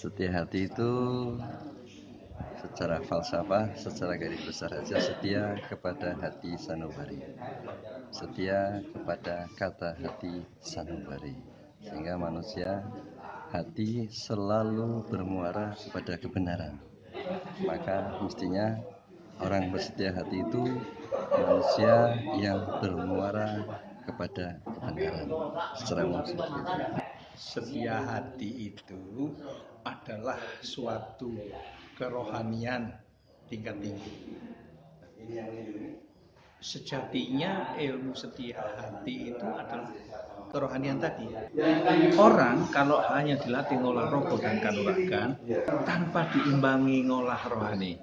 Setia hati itu secara falsafah, secara garis besar saja setia kepada hati sanubari, setia kepada kata hati sanubari, sehingga manusia hati selalu bermuara kepada kebenaran. Maka mestinya orang bersetia hati itu manusia yang bermuara kepada kebenaran secara umum seperti itu. Setia hati itu adalah suatu kerohanian tingkat tinggi. Sejatinya ilmu setia hati itu adalah kerohanian tadi. Orang kalau hanya dilatih ngolah roh dan kanuragan tanpa diimbangi ngolah rohani,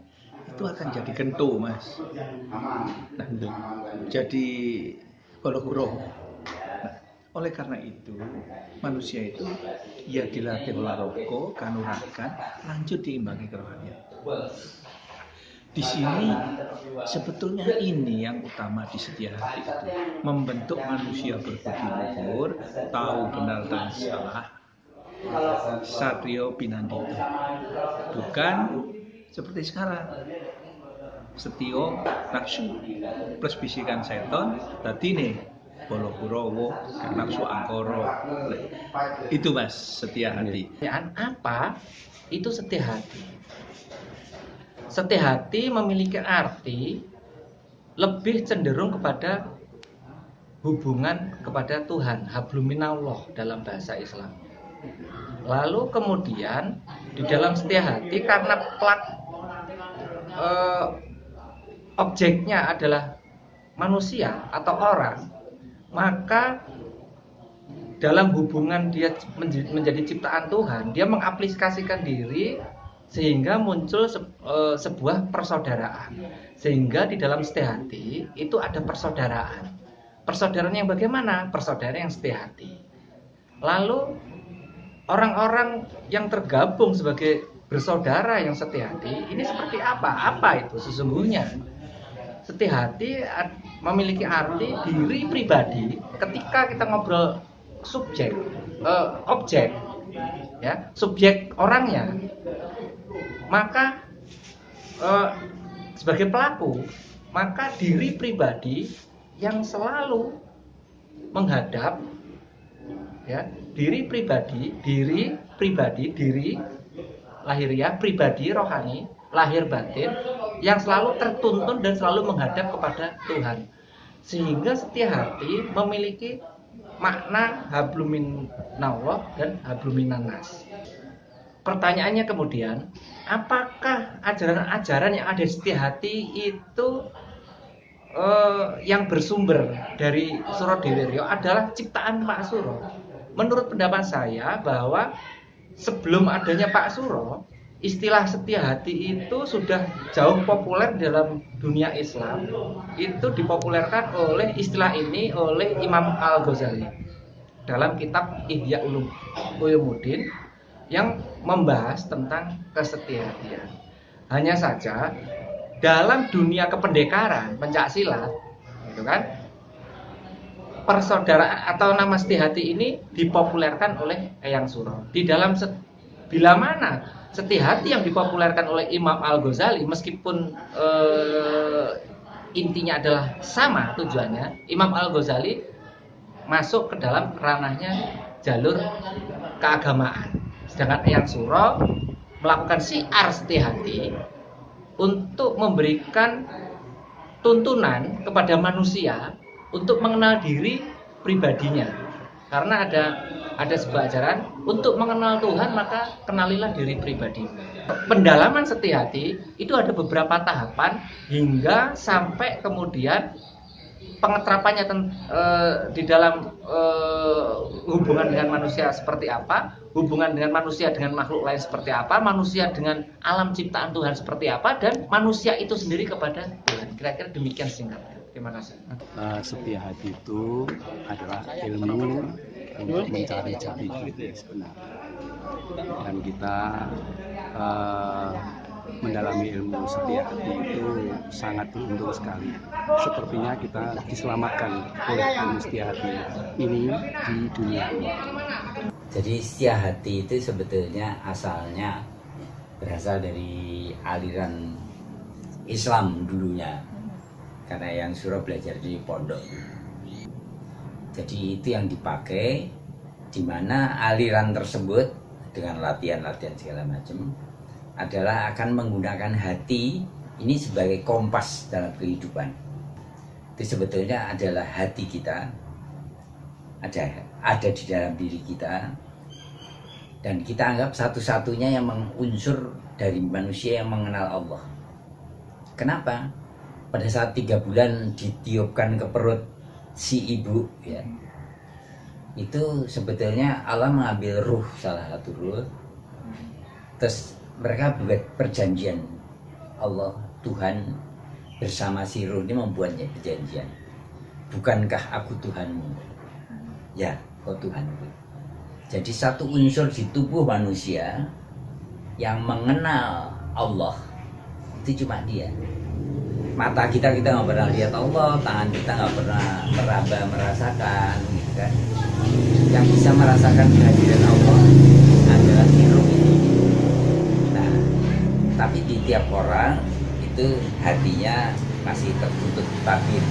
itu akan jadi gento, Mas. Nah, jadi bolo-bolo. Oleh karena itu, manusia itu ya dilatih olah rogo, kanuragan, lanjut diimbangi kerohanian. Di sini sebetulnya ini yang utama di setia hati itu, membentuk manusia berbudi luhur, tahu benar dan salah, satrio pinandito. Bukan seperti sekarang, setio nafsu plus bisikan seton, tadi nih bolo kurowo, nafsu angkoro. Itu Mas, setia hati. Apa itu setia hati? Setia hati memiliki arti lebih cenderung kepada hubungan kepada Tuhan, habluminallah dalam bahasa Islam. Lalu kemudian di dalam setia hati karena objeknya adalah manusia atau orang, maka dalam hubungan dia menjadi ciptaan Tuhan, dia mengaplikasikan diri sehingga muncul sebuah persaudaraan. Sehingga di dalam setia hati itu ada persaudaraan. Persaudaraan yang bagaimana? Persaudaraan yang setia hati. Lalu orang-orang yang tergabung sebagai bersaudara yang setia hati, ini seperti apa? Apa itu sesungguhnya? Setia hati memiliki arti diri pribadi ketika kita ngobrol objek, ya, subjek orangnya, maka sebagai pelaku, maka diri pribadi yang selalu menghadap, ya, diri lahiriah, pribadi rohani, lahir batin yang selalu tertuntun dan selalu menghadap kepada Tuhan. Sehingga setia hati memiliki makna habluminallah dan habluminannas. Pertanyaannya kemudian, apakah ajaran-ajaran yang ada di setia hati itu yang bersumber dari Suro Deweryo adalah ciptaan Pak Suro? Menurut pendapat saya bahwa sebelum adanya Pak Suro, istilah setia hati itu sudah jauh populer dalam dunia Islam. Itu dipopulerkan oleh istilah ini oleh Imam Al-Ghazali dalam kitab Ihya Ulumuddin yang membahas tentang kesetiahatian. Hanya saja dalam dunia kependekaran pencaksilat, gitu kan, persaudaraan atau nama setia hati ini dipopulerkan oleh Eyang Suro. Di dalam bila mana setia hati yang dipopulerkan oleh Imam Al-Ghazali, meskipun intinya adalah sama tujuannya, Imam Al-Ghazali masuk ke dalam ranahnya jalur keagamaan. Sedangkan Eyang Suro melakukan syiar setia hati untuk memberikan tuntunan kepada manusia untuk mengenal diri pribadinya. Karena ada sebuah ajaran untuk mengenal Tuhan maka kenalilah diri pribadi. Pendalaman setia hati itu ada beberapa tahapan hingga sampai kemudian pengeterapannya di dalam hubungan dengan manusia seperti apa, hubungan dengan manusia dengan makhluk lain seperti apa, manusia dengan alam ciptaan Tuhan seperti apa, dan manusia itu sendiri kepada Tuhan. Kira-kira demikian singkatnya. Terima kasih. Setia hati itu adalah ilmu untuk mencari jati diri sebenarnya, dan kita mendalami ilmu setia hati itu sangat beruntung sekali. Sepertinya kita diselamatkan oleh ilmu setia hati ini di dunia. Jadi setia hati itu sebetulnya asalnya berasal dari aliran Islam dulunya, karena yang Suro belajar di pondok. Jadi itu yang dipakai, di mana aliran tersebut dengan latihan-latihan segala macam adalah akan menggunakan hati ini sebagai kompas dalam kehidupan. Itu sebetulnya adalah hati kita, ada di dalam diri kita, dan kita anggap satu-satunya yang unsur dari manusia yang mengenal Allah. Kenapa? Pada saat 3 bulan ditiupkan ke perut si ibu, ya, itu sebetulnya Allah mengambil ruh, salah satu ruh, terus mereka buat perjanjian. Allah, Tuhan bersama si ruh ini membuatnya perjanjian. Bukankah aku Tuhanmu? Ya, kau Tuhanku. Jadi satu unsur di tubuh manusia yang mengenal Allah itu cuma dia. Mata kita nggak pernah lihat Allah, tangan kita nggak pernah meraba merasakan, gitu kan. Yang bisa merasakan kehadiran Allah adalah si ruh ini. Nah, tapi di tiap orang itu hatinya masih tertutup tabir.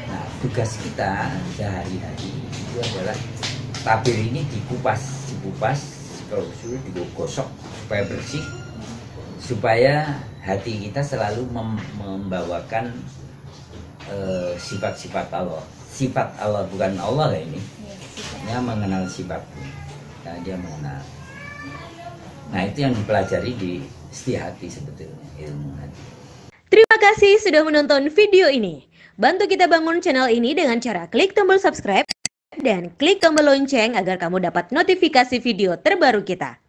Nah, tugas kita sehari-hari itu adalah tabir ini dikupas, kalau sudah digosok supaya bersih, supaya hati kita selalu membawakan sifat-sifat Allah. Sifat Allah, bukan Allah lah ini. Dia mengenal sifat. Nah, dia mengenal. Nah, itu yang dipelajari di setia hati sebetulnya, ilmu hati. Terima kasih sudah menonton video ini. Bantu kita bangun channel ini dengan cara klik tombol subscribe dan klik tombol lonceng agar kamu dapat notifikasi video terbaru kita.